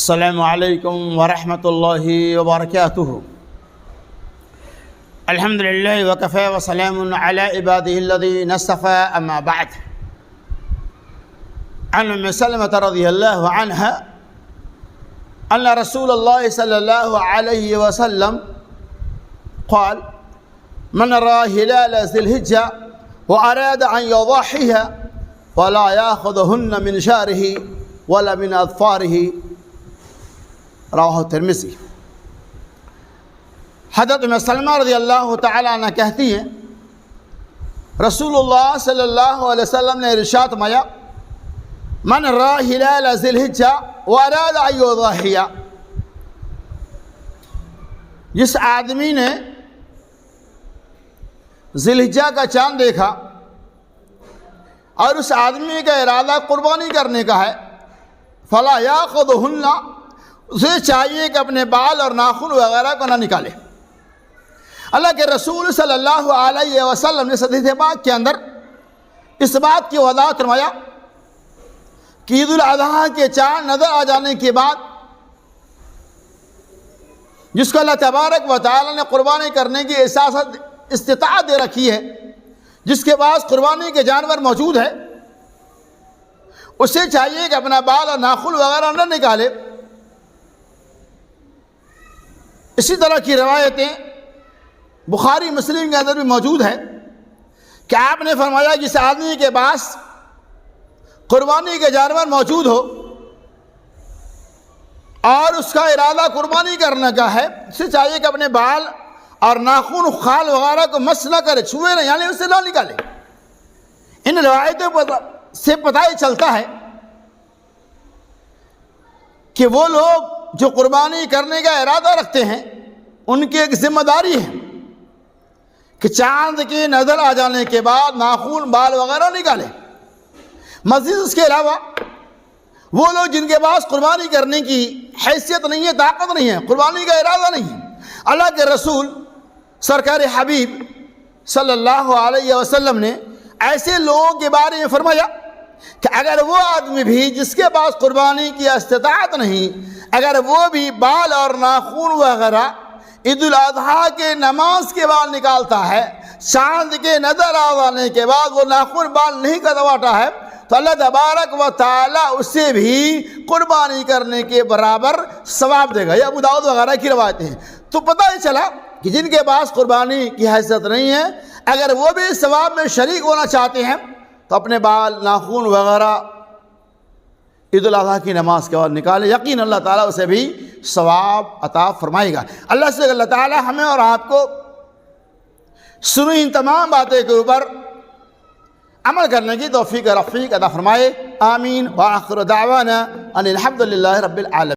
السلام علیکم ورحمۃ اللہ وبرکاتہ۔ الحمد للہ وکفی وسلام علی عباده الذین اصطفی، اما بعد۔ عن ام سلمۃ رضی اللہ عنہا ان رسول اللہ صلی اللہ علیہ وسلم قال: من رأى هلال ذي الحجة وأراد أن يضحيها فلا يأخذهن من شعره ولا من أظفاره، رواه ترمذی۔ حضرت ام سلمہ رضی اللہ تعالیٰ عنہ کہتی ہیں رسول اللہ صلی اللہ علیہ وسلم نے ارشاد فرمایا: من رأى هلال ذي الحجة وأراد أن يضحي، جس آدمی نے ذی الحجہ کا چاند دیکھا اور اس آدمی کا ارادہ قربانی کرنے کا ہے، فلا یاخذہن، اسے چاہیے کہ اپنے بال اور ناخن وغیرہ کو نہ نکالے۔ اللہ کے رسول صلی اللہ علیہ وسلم نے حدیث پاک کے اندر اس بات کی وضاحت فرمایا کہ عید الاضحیٰ کے چاند نظر آ جانے کے بعد جس کو اللہ تبارک و تعالی نے قربانی کرنے کی استطاعت دے رکھی ہے، جس کے پاس قربانی کے جانور موجود ہے، اسے چاہیے کہ اپنا بال اور ناخن وغیرہ نہ نکالے۔ اسی طرح کی روایتیں بخاری مسلم کے اندر بھی موجود ہے کہ آپ نے فرمایا جس آدمی کے پاس قربانی کے جانور موجود ہو اور اس کا ارادہ قربانی کرنے کا ہے، اسے چاہیے کہ اپنے بال اور ناخن خال وغیرہ کو مس نہ کرے، چھوئے نہ، یعنی اسے نہ نکالے۔ ان روایتوں سے پتہ ہی چلتا ہے کہ وہ لوگ جو قربانی کرنے کا ارادہ رکھتے ہیں ان کی ایک ذمہ داری ہے کہ چاند کی نظر آ جانے کے بعد ناخن بال وغیرہ نکالے۔ مزید اس کے علاوہ وہ لوگ جن کے پاس قربانی کرنے کی حیثیت نہیں ہے، طاقت نہیں ہے، قربانی کا ارادہ نہیں ہے، اللہ کے رسول سرکار حبیب صلی اللہ علیہ وسلم نے ایسے لوگوں کے بارے میں فرمایا کہ اگر وہ آدمی بھی جس کے پاس قربانی کی استطاعت نہیں، اگر وہ بھی بال اور ناخن وغیرہ عید الاضحیٰ کے نماز کے بعد نکالتا ہے، چاند کے نظر آ جانے کے بعد وہ ناخن بال نہیں کٹواتا ہے، تو اللہ تبارک و تعالیٰ اسے بھی قربانی کرنے کے برابر ثواب دے گا۔ یہ ابو داؤد وغیرہ کی روایتیں ہیں۔ تو پتہ ہی چلا کہ جن کے پاس قربانی کی حیثیت نہیں ہے، اگر وہ بھی ثواب میں شریک ہونا چاہتے ہیں تو اپنے بال ناخن وغیرہ عید الاضحیٰ کی نماز کے بعد نکالے، یقین اللہ تعالیٰ اسے بھی ثواب عطا فرمائے گا۔ اللہ سے اللہ تعالیٰ ہمیں اور آپ کو سنی ان تمام باتیں کے اوپر عمل کرنے کی توفیق رفیق عطا فرمائے، آمین۔ وآخر دعوانا ان الحمد للہ رب العالمین۔